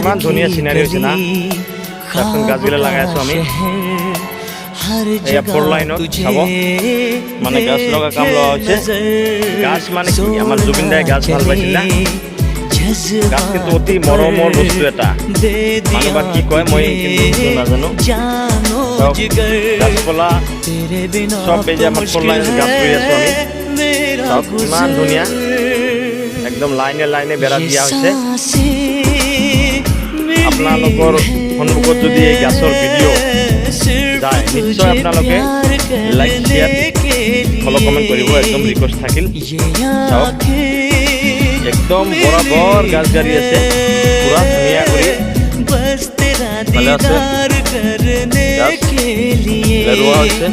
কিমান ধুনীয়া চিনারি হৈছে না এখন গাছগুলা লাগাই আছো আমি এই ফোর লাইনত চাব মানে গাছ লগা কাম লওয়া হচ্ছে গাছ মানে কি আমার জুবিন দাই গাছ ভাল পাইছিল না গাছ কিন্তু অতি মৰমৰ বস্তু এটা মানুহ বা কি কয় মই কিন্তু নাজানো গাছপালা সব এই যে আমার ফোর লাইনত গাছ ৰুই আছো আমি সব ইমান ধুনীয়া একদম লাইনে লাইনে বেৰা দিয়া হৈছে আপোনালোকৰ সন্মুখত যদি এই গাছৰ ভিডিঅ' যায় নিশ্চয় আপোনালোকে লাইক শেয়াৰ ফলো কমেন্ট কৰিব একদম রিকোয়েস্ট থাকিল চাওক একদম বরাবর গাছ গাড়ি আছে পুরা ধুনিয়া করে ভালো আছে রোয়া হচ্ছে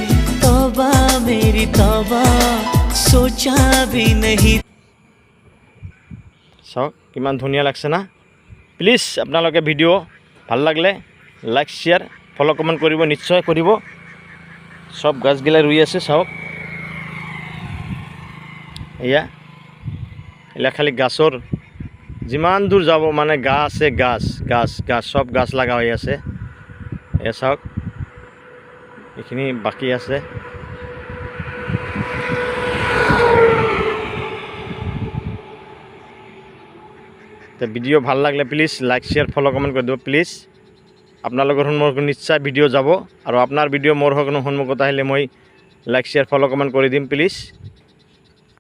तौबा मेरी तौबा सोचा भी नहीं চাওক কিমান ধুনীয়া লাগছে না প্লিজ আপোনালোকে ভিডিঅ' ভাল লাগিলে লাইক শেয়ার ফলো কমেন্ট কৰিব নিশ্চয় কৰিব সব গাছগিলা ৰুই আছে চাওক এয়া এলা খালি গাছৰ যিমান দূৰ যাব মানে গাছ আছে গাছ গাছ গাছ সব গাছ লাগা হৈ আছে এয়া চাওক এইখিনি বাকী আছে তো ভিডিঅ' ভাল লাগিলে please like share follow comment কৰি দিব প্লিজ আপোনালোকৰ সন্মুখত নিশ্চয় ভিডিঅ' যাব আৰু আপোনাৰ ভিডিঅ' মোৰ সন্মুখত আহিলে মই লাইক শেয়াৰ ফলো কমেন্ট কৰি দিম প্লিজ